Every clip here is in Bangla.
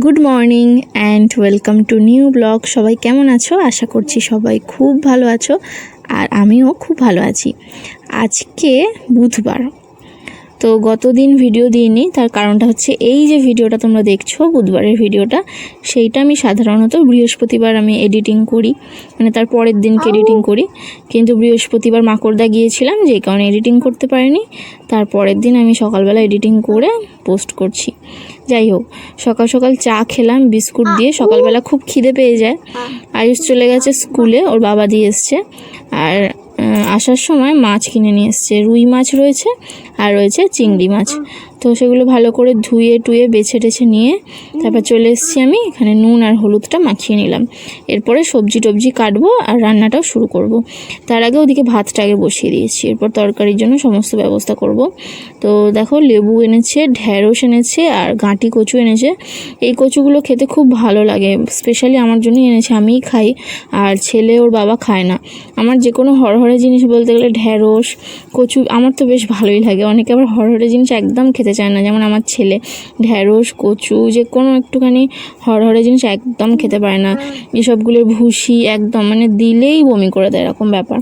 Good morning and welcome to new blog. সবাই কেমন আছো? আশা করছি সবাই খুব ভালো আছো, আর আমিও খুব ভালো আছি। আজকে বুধবার, তো গতদিন ভিডিও দিইনি, তার কারণটা হচ্ছে এই যে ভিডিওটা তোমরা দেখছো বুধবারের ভিডিওটা, সেইটা আমি সাধারণত বৃহস্পতিবার আমি এডিটিং করি, মানে তার পরের দিনকে এডিটিং করি। কিন্তু বৃহস্পতিবার মাকড়দা গিয়েছিলাম, যেই কারণে এডিটিং করতে পারিনি। তার পরের দিন আমি সকালবেলা এডিটিং করে পোস্ট করছি। যাই হোক, সকাল সকাল চা খেলাম বিস্কুট দিয়ে। সকালবেলা খুব খিদে পেয়ে যায়। আয়ুষ চলে গেছে স্কুলে, ওর বাবা দিয়ে এসছে। আর আসার সময় মাছ কিনে নিয়ে এসছে, রুই মাছ রয়েছে আর রয়েছে চিংড়ি মাছ। তো সেগুলো ভালো করে ধুয়ে টুয়ে বেছে টেছে নিয়ে তারপর চলে এসেছি আমি এখানে। নুন আর হলুদটা মাখিয়ে নিলাম। এরপরে সবজি টবজি কাটবো আর রান্নাটাও শুরু করব। তার আগে ওদিকে ভাতটা আগে বসিয়ে দিয়েছি, এরপর তরকারির জন্য সমস্ত ব্যবস্থা করব। তো দেখো, লেবু এনেছে, ঢ্যাঁড়স এনেছে আর গাঁটি কচু এনেছে। এই কচুগুলো খেতে খুব ভালো লাগে, স্পেশালি আমার জন্যই এনেছে, আমিই খাই, আর ছেলে ওর বাবা খায় না। আমার যে কোনো হরহরে জিনিস বলতে গেলে ঢ্যাঁড়স কচু আমার তো বেশ ভালোই লাগে। অনেকে আবার হরহরে জিনিস একদম খেতে চায় না, যেমন আমার ছেলে ঢ্যাঁড়স কচু যে কোনো একটুখানি হরহরে জিনিস একদম খেতে পারে না। এসবগুলোর ভুসি একদম মানে দিলেই বমি করে দেয়, এরকম ব্যাপার।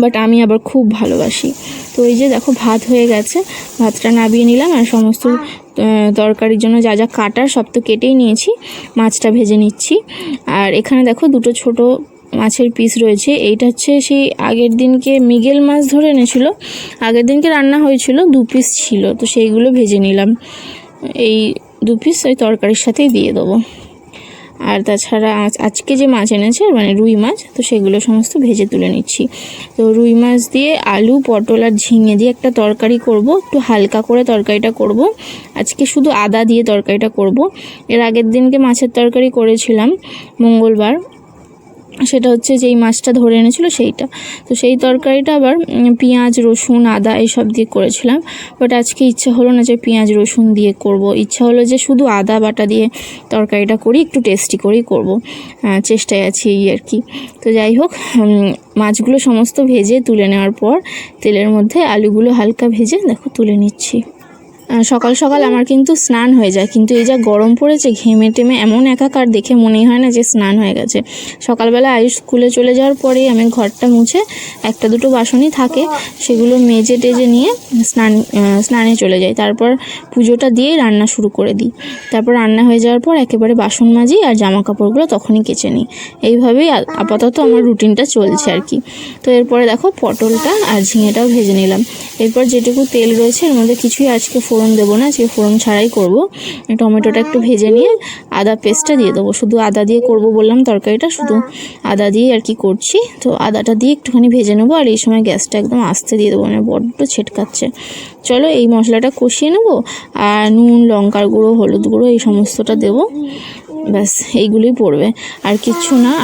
বাট আমি আবার খুব ভালোবাসি। তো এই যে দেখো, ভাত হয়ে গেছে, ভাতটা নামিয়ে নিলাম। আর সমস্ত তরকারির জন্য যা যা কাটার সব তো কেটেই নিয়েছি, মাছটা ভেজে নিচ্ছি। আর এখানে দেখো দুটো ছোট মাছের পিস রয়েছে। এইটা হচ্ছে সেই আগের দিনকে মৃগেল মাছ ধরে এনেছিল, আগের দিনকে রান্না হয়েছিল, 2 পিস ছিল, তো সেইগুলো ভেজে নিলাম। এই 2 পিস ওই তরকারির সাথেই দিয়ে দেবো। আর তাছাড়া আজকে যে মাছ এনেছে মানে রুই মাছ, তো সেগুলো সমস্ত ভেজে তুলে নিচ্ছি। তো রুই মাছ দিয়ে আলু পটল আর ঝিঙে দিয়ে একটা তরকারি করব, একটু হালকা করে তরকারিটা করব। আজকে শুধু আদা দিয়ে তরকারিটা করব। এর আগের দিনকে মাছের তরকারি করেছিলাম মঙ্গলবার, সেটা হচ্ছে যেই মাছটা ধরে এনেছিল সেইটা। তো সেই তরকারিটা আবার পেঁয়াজ রসুন আদা এইসব দিয়ে করেছিলাম। বাট আজকে ইচ্ছা হলো না যে পেঁয়াজ রসুন দিয়ে করব, ইচ্ছা হলো যে শুধু আদা বাটা দিয়ে তরকারিটা করি, একটু টেস্টি করেই করব, চেষ্টায় আছি এই আর কি। তো যাই হোক, মাছগুলো সমস্ত ভেজে তুলে নেওয়ার পর তেলের মধ্যে আলুগুলো হালকা ভেজে দেখো তুলে নিচ্ছি। সকাল সকাল আমার কিন্তু স্নান হয়ে যায়, কিন্তু এই যা গরম পড়েছে ঘেমে টেমে এমন একাকার, দেখে মনেই হয় না যে স্নান হয়ে গেছে। সকালবেলা আয়ুষ স্কুলে চলে যাওয়ার পরেই আমি ঘরটা মুছে, একটা দুটো বাসনই থাকে সেগুলো মেজে টেজে নিয়ে স্নানে চলে যাই। তারপর পুজোটা দিয়েই রান্না শুরু করে দিই। তারপর রান্না হয়ে যাওয়ার পর একেবারে বাসন মাজি আর জামা কাপড়গুলো তখনই কেচে নিই। এইভাবেই আপাতত আমার রুটিনটা চলছে আর কি। তো এরপরে দেখো পটলটা আর ঝিঙেটাও ভেজে নিলাম। এরপর যেটুকু তেল রয়েছে এর মধ্যে কিছুই আজকে ফোড়ন দেবো না, আজকে ফোড়ন ছাড়াই করব। টমেটোটা একটু ভেজে নিয়ে আদা পেস্টটা দিয়ে দেবো। শুধু আদা দিয়ে করব বললাম, তরকারিটা শুধু আদা দিয়ে আর কি করছি। তো আদাটা দিয়ে একটুখানি ভেজে নেবো, আর এই সময় গ্যাসটা একদম আস্তে দিয়ে দেবো, মানে বড্ড ছেটকাচ্ছে। চলো এই মশলাটা কষিয়ে নেবো, আর নুন লঙ্কার গুঁড়ো হলুদ গুঁড়ো এই সমস্তটা দেবো, ব্যাস এইগুলোই পড়বে আর কিচ্ছু না।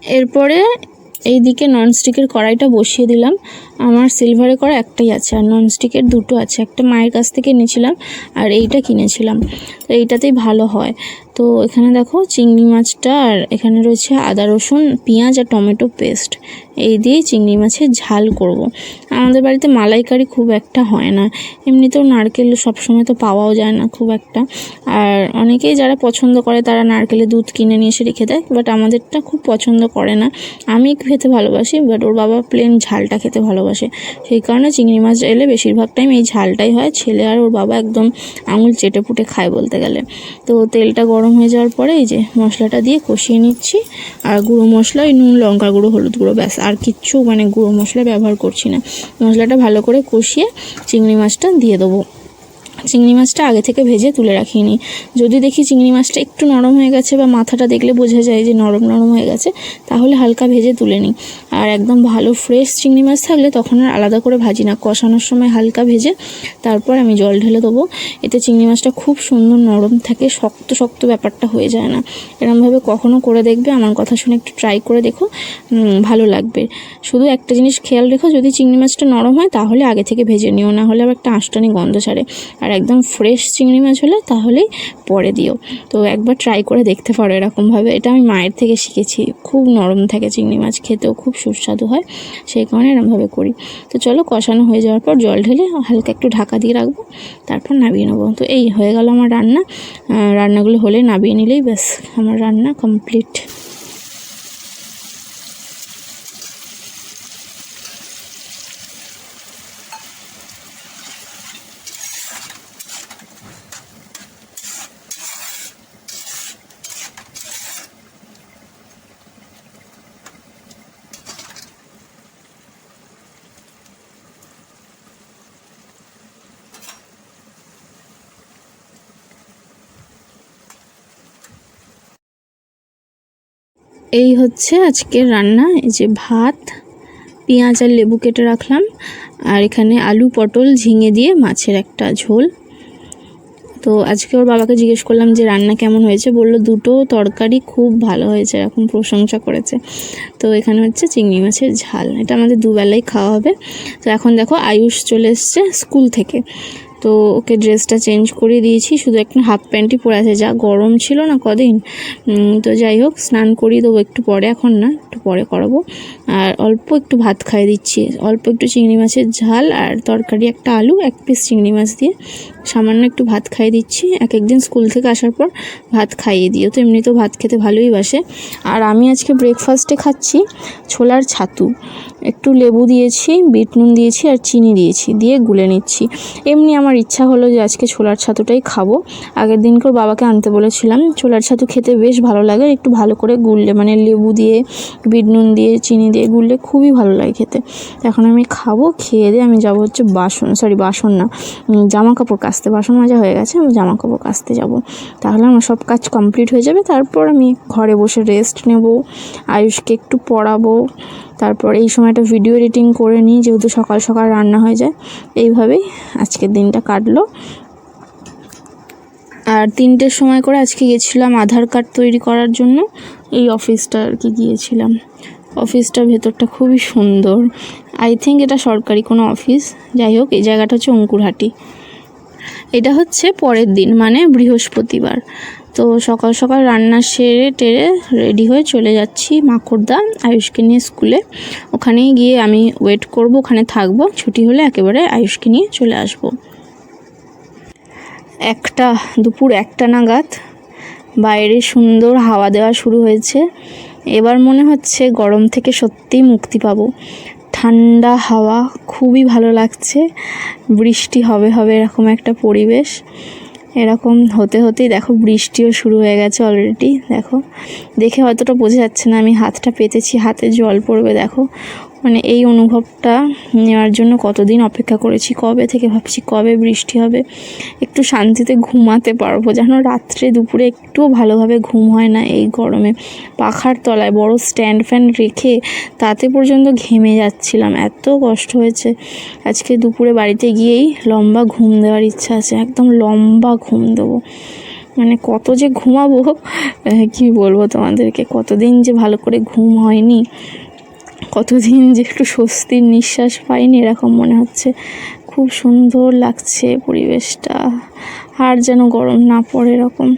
এরপরে এইদিকে ননস্টিকের কড়াইটা বসিয়ে দিলাম। আমার সিলভারে কড়াই একটাই আছে, আর ননস্টিকের দুটো আছে। একটা মায়ের কাছ থেকে এনেছিলাম আর এইটা কিনেছিলাম, তো এইটাতেই ভালো হয়। তো এখানে দেখো চিংড়ি মাছটা, আর এখানে রয়েছে আদা রসুন পেঁয়াজ আর টমেটো পেস্ট, এই দিয়েই চিংড়ি মাছের ঝাল করব। আমাদের বাড়িতে মালাইকারি খুব একটা হয় না, এমনিতেও নারকেল সবসময় তো পাওয়াও যায় না খুব একটা। আর অনেকেই যারা পছন্দ করে তারা নারকেলের দুধ কিনে নিয়ে এসে রেখে দেয়, বাট আমাদেরটা খুব পছন্দ করে না। আমি খেতে ভালোবাসি, বাট ওর বাবা প্লেন ঝালটা খেতে ভালোবাসে। সেই কারণে চিংড়ি মাছ এলে বেশিরভাগ টাইম এই ঝালটাই হয়। ছেলে আর ওর বাবা একদম আঙুল চেটে পুটে খায় বলতে গেলে। তো তেলটা গরম হয়ে যাওয়ার পরে এই যে মশলাটা দিয়ে কষিয়ে নিচ্ছি। আর গুঁড়ো মশলা ওই নুন লঙ্কা গুঁড়ো হলুদ গুঁড়ো, ব্যাস আর কিচ্ছু মানে গুঁড়ো মশলা ব্যবহার করছি না। মশলাটা ভালো করে কষিয়ে চিংড়ি মাছটা দিয়ে দেবো। চিংড়ি মাছটা আগে থেকে ভেজে তুলে রাখিনি। যদি দেখি চিংড়ি মাছটা একটু নরম হয়ে গেছে বা মাথাটা দেখলে বোঝা যায় যে নরম নরম হয়ে গেছে, তাহলে হালকা ভেজে তুলে নিই। আর একদম ভালো ফ্রেশ চিংড়ি মাছ থাকলে তখন আর আলাদা করে ভাজি না, কষানোর সময় হালকা ভেজে তারপর আমি জল ঢেলে দেবো। এতে চিংড়ি মাছটা খুব সুন্দর নরম থাকে, শক্ত শক্ত ব্যাপারটা হয়ে যায় না। এরমভাবে কখনো করে দেখবে, আমার কথা শুনে একটু ট্রাই করে দেখো, ভালো লাগবে। শুধু একটা জিনিস খেয়াল রেখো, যদি চিংড়ি মাছটা নরম হয় তাহলে আগে থেকে ভেজে নিও, না হলে আবার একটা আঁশটানি গন্ধ ছাড়ে। আর একদম ফ্রেশ চিংড়ি মাছ হলে তাহলেই পরে দিও। তো একবার ট্রাই করে দেখতে পারো এরকমভাবে। এটা আমি মায়ের থেকে শিখেছি, খুব নরম থাকে চিংড়ি মাছ, খেতেও খুব সুস্বাদু হয়, সেই কারণে এরমভাবে করি। তো চলো, কষানো হয়ে যাওয়ার পর জল ঢেলে হালকা একটু ঢাকা দিয়ে রাখবো, তারপর নামিয়ে নেবো। তো এই হয়ে গেল আমার রান্না। রান্নাগুলো হলে নামিয়ে নিলেই ব্যাস আমার রান্না কমপ্লিট। এই হচ্ছে আজকের রান্না। এই যে ভাত, পেঁয়াজ আর লেবু কেটে রাখলাম, আর এখানে আলু পটল ঝিঙে দিয়ে মাছের একটা ঝোল। তো আজকে ওর বাবাকে জিজ্ঞেস করলাম যে রান্না কেমন হয়েছে, বললো দুটো তরকারি খুব ভালো হয়েছে, এরকম প্রশংসা করেছে। তো এখানে হচ্ছে চিংড়ি মাছের ঝাল, এটা আমাদের দুবেলাই খাওয়া হবে। তো এখন দেখো আয়ুষ চলে এসছে স্কুল থেকে, তো ওকে ড্রেসটা চেঞ্জ করে দিয়েছি, শুধু একটা হাফ প্যান্টই পরে আছে, যা গরম ছিল না কদিন। তো যাই হোক, স্নান করিয়ে দেবো একটু পরে, এখন না, একটু পরে করাবো। আর অল্প একটু ভাত খাইয়ে দিচ্ছি, অল্প একটু চিংড়ি মাছের ঝাল আর তরকারি, একটা আলু, এক পিস চিংড়ি মাছ দিয়ে সামান্য একটু ভাত খাইয়ে দিচ্ছি। এক একদিন স্কুল থেকে আসার পর ভাত খাইয়ে দিও, তো এমনিতেও ভাত খেতে ভালোই বাসে। আর আমি আজকে ব্রেকফাস্টে খাচ্ছি ছোলার ছাতু, একটু লেবু দিয়েছি, বিট নুন দিয়েছি আর চিনি দিয়েছি, দিয়ে গুলে নিচ্ছি। এমনি আমার ইচ্ছা হলো যে আজকে ছোলার ছাতুটাই খাবো। আগের দিন করে বাবাকে আনতে বলেছিলাম, ছোলার ছাতু খেতে বেশ ভালো লাগে, একটু ভালো করে গুললে, মানে লেবু দিয়ে বিট নুন দিয়ে চিনি দিয়ে গুললে খুবই ভালো লাগে খেতে। এখন আমি খাবো, খেয়ে দিয়ে আমি যাবো হচ্ছে বাসন না, জামা কাপড় কাচতে। বাসন মাজা হয়ে গেছে, আমি জামা কাপড় কাচতে যাবো, তাহলে আমার সব কাজ কমপ্লিট হয়ে যাবে। তারপর আমি ঘরে বসে রেস্ট নেব, আয়ুষকে একটু পড়াবো, তারপর এই সময়টা ভিডিও এডিটিং করে নিই, যেহেতু সকাল সকাল রান্না হয়ে যায়। এইভাবেই আজকের দিনটা কাটলো। আর 3টের সময় করে আজকে গেছিলাম আধার কার্ড তৈরি করার জন্য, এই অফিসটা আর কি গিয়েছিলাম। অফিসটার ভেতরটা খুবই সুন্দর, আই থিঙ্ক এটা সরকারি কোনো অফিস। যাই হোক, এই জায়গাটা হচ্ছে অঙ্কুরহাটি। এটা হচ্ছে পরের দিন, মানে বৃহস্পতিবার। তো সকাল সকাল রান্না সেরে টেরে রেডি হয়ে চলে যাচ্ছি মাকড়দা আয়ুষকে নিয়ে স্কুলে। ওখানেই গিয়ে আমি ওয়েট করব, ওখানে থাকবো, ছুটি হলে একেবারে আয়ুষকে নিয়ে চলে আসব। দুপুর 1টা নাগাদ বাইরে সুন্দর হাওয়া দেওয়া শুরু হয়েছে। এবার মনে হচ্ছে গরম থেকে সত্যিই মুক্তি পাবো। ঠান্ডা হাওয়া, খুবই ভালো লাগছে। বৃষ্টি হবে হবে এরকম একটা পরিবেশ। এরকম হতে হতেই দেখো বৃষ্টিও শুরু হয়ে গেছে অলরেডি। দেখো, দেখে হয়তোটা বোঝা যাচ্ছে না, আমি হাতটা পেতেছি, হাতে জল পড়বে। দেখো, মানে এই অনুভবটা নেওয়ার জন্য কতদিন অপেক্ষা করেছি, কবে থেকে ভাবছি কবে বৃষ্টি হবে, একটু শান্তিতে ঘুমাতে পারবো। যেন রাত্রে দুপুরে একটুও ভালোভাবে ঘুম হয় না এই গরমে। পাখার তলায় বড় স্ট্যান্ড ফ্যান রেখে তাতে পর্যন্ত ঘেমে যাচ্ছিলাম, এত কষ্ট হয়েছে। আজকে দুপুরে বাড়িতে গিয়েই লম্বা ঘুম দেওয়ার ইচ্ছা আছে, একদম লম্বা ঘুম দেবো। মানে কত যে ঘুমাবো কি বলবো তোমাদেরকে, কতদিন যে ভালো করে ঘুম হয়নি, কতদিন যে একটু স্বস্তির নিঃশ্বাস পাইনি, এরকম মনে হচ্ছে। খুব সুন্দর লাগছে পরিবেশটা, আর যেন গরম না পড়ে এরকম।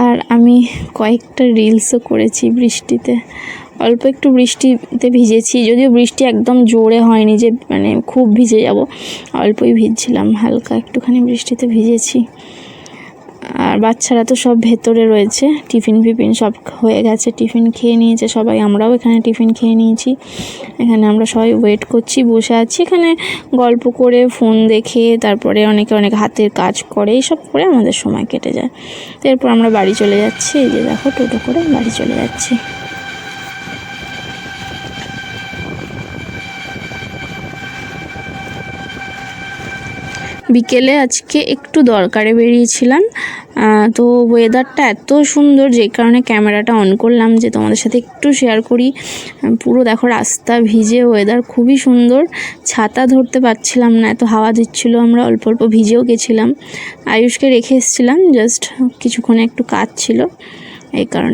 আর আমি কয়েকটা রিলসও করেছি বৃষ্টিতে, অল্প একটু বৃষ্টিতে ভিজেছি, যদিও বৃষ্টি একদম জোরে হয়নি যে মানে খুব ভিজে যাব, অল্পই ভিজছিলাম, হালকা একটুখানি বৃষ্টিতে ভিজেছি। আর বাচ্চারা তো সব ভেতরে রয়েছে, টিফিন সব হয়ে গেছে, টিফিন খেয়ে নিয়েছে সবাই, আমরাও এখানে টিফিন খেয়ে নিয়েছি। এখানে আমরা সবাই ওয়েট করছি, বসে আছি এখানে গল্প করে, ফোন দেখে, তারপরে অনেকে অনেক হাতের কাজ করে, এইসব করে আমাদের সময় কেটে যায়। তো এরপর আমরা বাড়ি চলে যাচ্ছি, এই যে দেখো টোটো করে বাড়ি চলে যাচ্ছি। বিকেলে আজকে একটু দরকারে বেরিয়েছিলাম। তো ওয়েদারটা এত সুন্দর, যে কারণে ক্যামেরাটা অন করলাম যে তোমাদের সাথে একটু শেয়ার করি। পুরো দেখো রাস্তা ভিজে, ওয়েদার খুবই সুন্দর। ছাতা ধরতে পারছিলাম না, এত হাওয়া দিচ্ছিলো। আমরা অল্প অল্প ভিজেও গেছিলাম। আয়ুষকে রেখে এসেছিলাম, জাস্ট কিছুক্ষণে একটু কাজ ছিল এই কারণে।